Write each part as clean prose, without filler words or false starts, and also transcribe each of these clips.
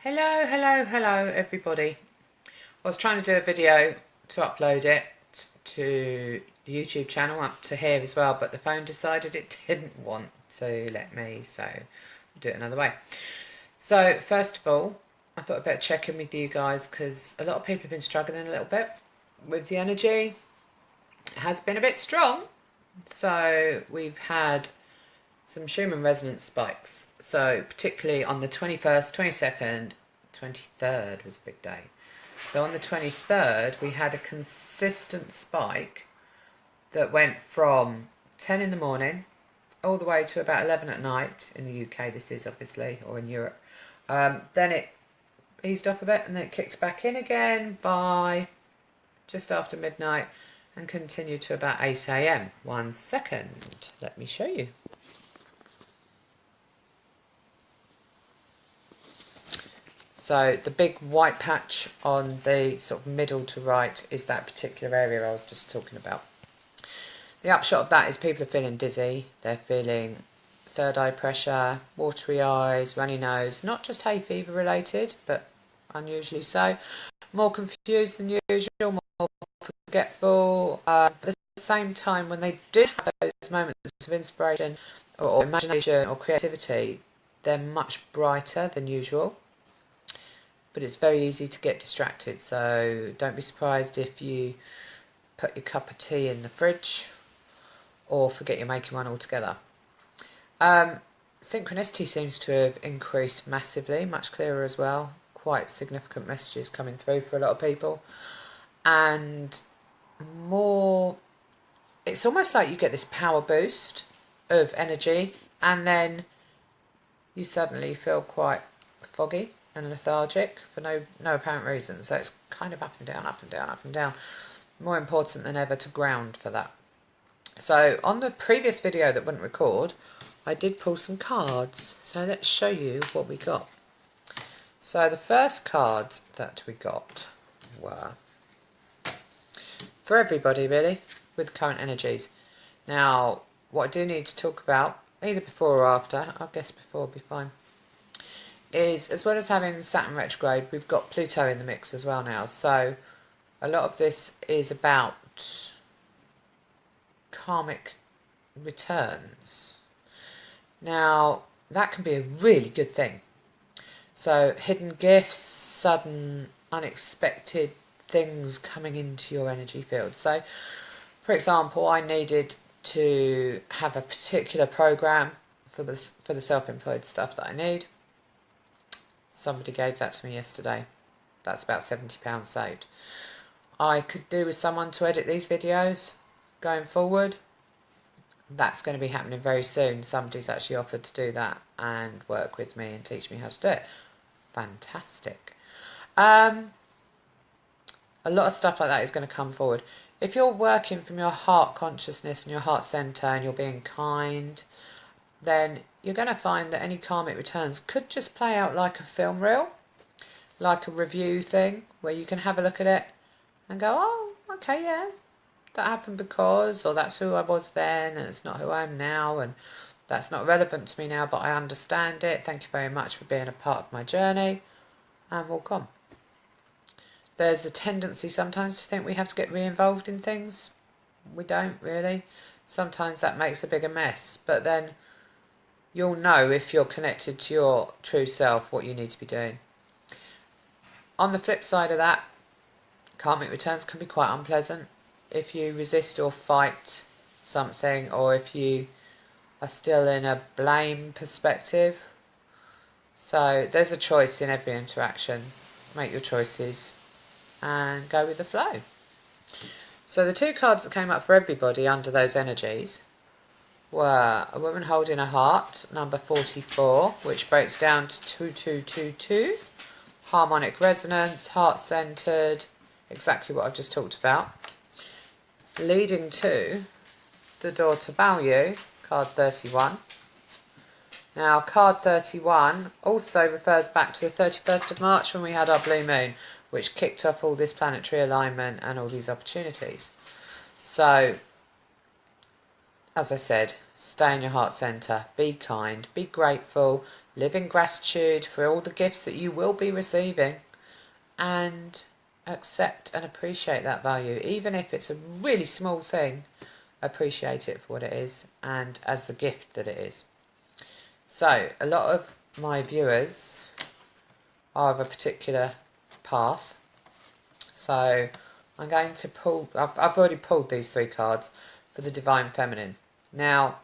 Hello everybody. I was trying to do a video to upload it to the YouTube channel up to here as well, but the phone decided it didn't want to let me, so I'll do it another way. So first of all, I thought I'd better check in with you guys because a lot of people have been struggling a little bit with the energy. It has been a bit strong, so we've had some Schumann resonance spikes. So particularly on the 21st, 22nd, 23rd was a big day. So on the 23rd we had a consistent spike that went from 10 in the morning all the way to about 11 at night in the UK, this is obviously, or in Europe. Then it eased off a bit and then it kicked back in again by just after midnight and continued to about 8 AM. 1 second, let me show you. So the big white patch on the sort of middle to right is that particular area I was just talking about. The upshot of that is people are feeling dizzy, they're feeling third eye pressure, watery eyes, runny nose, not just hay fever related, but unusually so. More confused than usual, more forgetful. But at the same time, when they do have those moments of inspiration or imagination or creativity, they're much brighter than usual. But it's very easy to get distracted, so don't be surprised if you put your cup of tea in the fridge or forget you're making one altogether. Synchronicity seems to have increased massively, much clearer as well. Quite significant messages coming through for a lot of people. And more, it's almost like you get this power boost of energy and then you suddenly feel quite foggy and lethargic for no apparent reason. So it's kind of up and down, up and down, up and down. More important than ever to ground for that. So on the previous video that wouldn't record, I did pull some cards. So let's show you what we got. So the first cards that we got were for everybody really, with current energies. Now, what I do need to talk about, either before or after, I guess before will be fine, is as well as having Saturn retrograde, we've got Pluto in the mix as well now. So a lot of this is about karmic returns. Now, that can be a really good thing. So hidden gifts, sudden, unexpected things coming into your energy field. So, for example, I needed to have a particular program for the self-employed stuff that I need. Somebody gave that to me yesterday. That's about £70 saved. I could do with someone to edit these videos going forward. That's going to be happening very soon. Somebody's actually offered to do that and work with me and teach me how to do it. Fantastic. A lot of stuff like that is going to come forward. If you're working from your heart consciousness and your heart center and you're being kind, then you're going to find that any karmic returns could just play out like a film reel, like a review thing, where you can have a look at it and go, oh, okay, yeah, that happened because, or that's who I was then, and it's not who I am now, and that's not relevant to me now, but I understand it. Thank you very much for being a part of my journey, and walk on. There's a tendency sometimes to think we have to get re-involved in things. We don't really. Sometimes that makes a bigger mess, but then you'll know if you're connected to your true self what you need to be doing. On the flip side of that, karmic returns can be quite unpleasant if you resist or fight something, or if you are still in a blame perspective. So there's a choice in every interaction. Make your choices and go with the flow. So the two cards that came up for everybody under those energies were a woman holding a heart, number 44, which breaks down to 2222, harmonic resonance, heart-centered, exactly what I've just talked about, leading to the door to value, card 31. Now, card 31 also refers back to the 31st of March when we had our blue moon, which kicked off all this planetary alignment and all these opportunities. So as I said, stay in your heart centre, be kind, be grateful, live in gratitude for all the gifts that you will be receiving, and accept and appreciate that value. Even if it's a really small thing, appreciate it for what it is and as the gift that it is. So, a lot of my viewers are of a particular path. So, I'm going to pull, I've already pulled these 3 cards for the Divine Feminine. Now,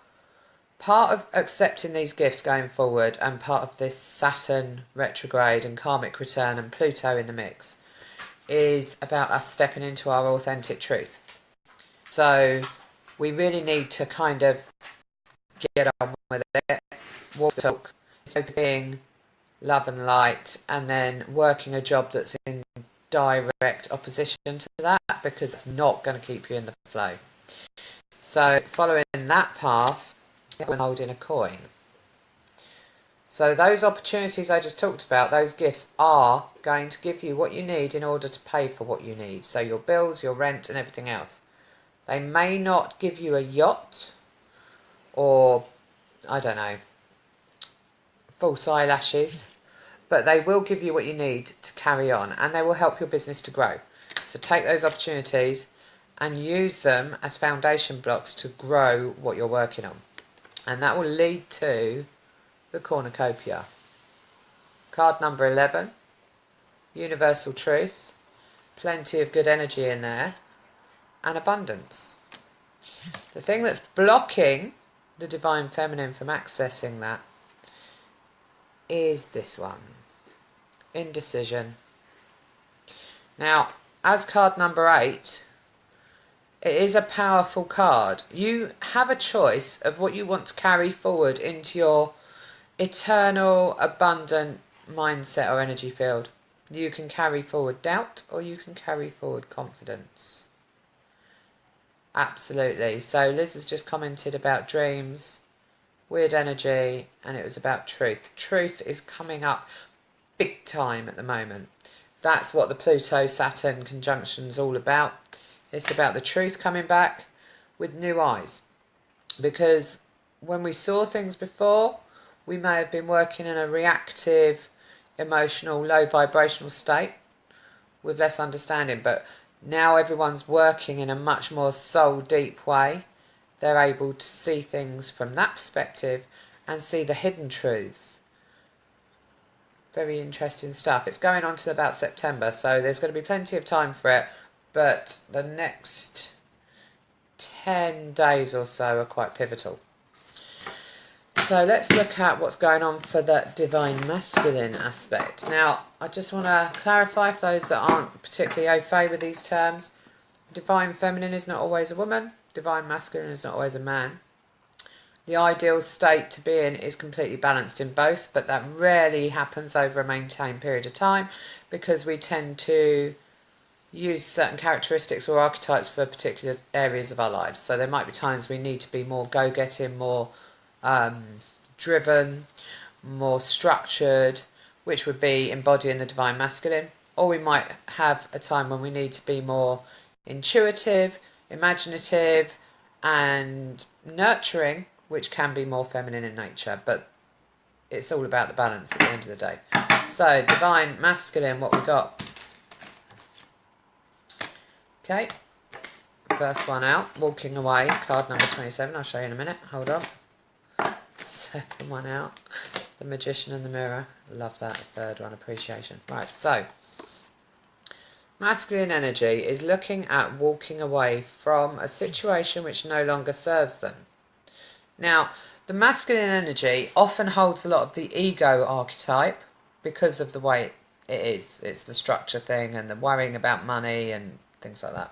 part of accepting these gifts going forward and part of this Saturn retrograde and karmic return and Pluto in the mix is about us stepping into our authentic truth. So we really need to kind of get on with it, walk the talk, so being love and light, and then working a job that's in direct opposition to that, because it's not going to keep you in the flow. So following that path, when holding a coin. So those opportunities I just talked about, those gifts are going to give you what you need in order to pay for what you need. So your bills, your rent and everything else. They may not give you a yacht or, I don't know, false eyelashes, but they will give you what you need to carry on, and they will help your business to grow. So take those opportunities and use them as foundation blocks to grow what you're working on. And that will lead to the cornucopia. Card number 11, universal truth, plenty of good energy in there, and abundance. The thing that's blocking the Divine Feminine from accessing that is this one, indecision. Now, as card number 8, it is a powerful card. You have a choice of what you want to carry forward into your eternal, abundant mindset or energy field. You can carry forward doubt or you can carry forward confidence. Absolutely. So Liz has just commented about dreams, weird energy, and it was about truth. Truth is coming up big time at the moment. That's what the Pluto-Saturn conjunction is all about. It's about the truth coming back with new eyes. Because when we saw things before, we may have been working in a reactive, emotional, low vibrational state with less understanding. But now everyone's working in a much more soul deep way. They're able to see things from that perspective and see the hidden truths. Very interesting stuff. It's going on till about September, so there's going to be plenty of time for it. But the next 10 days or so are quite pivotal. So let's look at what's going on for the Divine Masculine aspect. Now, I just want to clarify for those that aren't particularly au fait with these terms. Divine Feminine is not always a woman. Divine Masculine is not always a man. The ideal state to be in is completely balanced in both, but that rarely happens over a maintained period of time because we tend to use certain characteristics or archetypes for particular areas of our lives. So there might be times we need to be more go-getting, more driven, more structured, which would be embodying the Divine Masculine. Or we might have a time when we need to be more intuitive, imaginative, and nurturing, which can be more feminine in nature. But it's all about the balance at the end of the day. So, Divine Masculine, what we got? Okay, first one out, walking away, card number 27, I'll show you in a minute, hold on. Second one out, the Magician and the Mirror, love that, third one, appreciation. Right, so, masculine energy is looking at walking away from a situation which no longer serves them. Now, the masculine energy often holds a lot of the ego archetype because of the way it is. It's the structure thing and the worrying about money and things like that.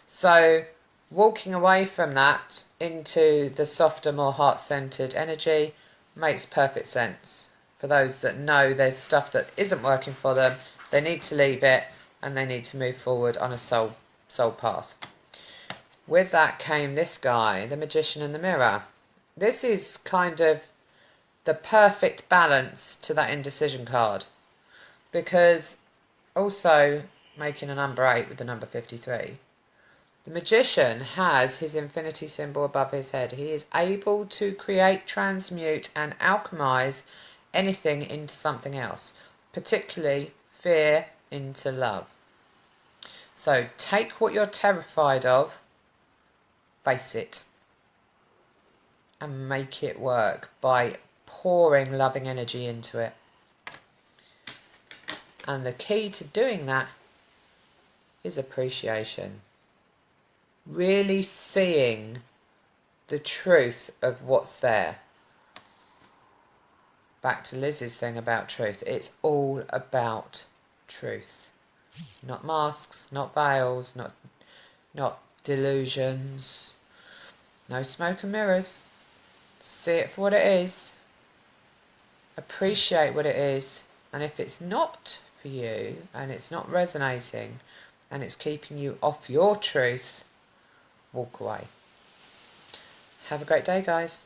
So walking away from that into the softer, more heart-centered energy makes perfect sense. For those that know there's stuff that isn't working for them, they need to leave it and they need to move forward on a soul path. With that came this guy, the Magician and the Mirror. This is kind of the perfect balance to that indecision card, because also making a number 8 with the number 53, The magician has his infinity symbol above his head. He is able to create, transmute and alchemize anything into something else, particularly fear into love. So take what you're terrified of, face it, and make it work by pouring loving energy into it. And the key to doing that is appreciation. Really seeing the truth of what's there. Back to Liz's thing about truth. It's all about truth. Not masks, not veils, not delusions. No smoke and mirrors. See it for what it is. Appreciate what it is. And if it's not for you, and it's not resonating, and it's keeping you off your truth, walk away. Have a great day, guys.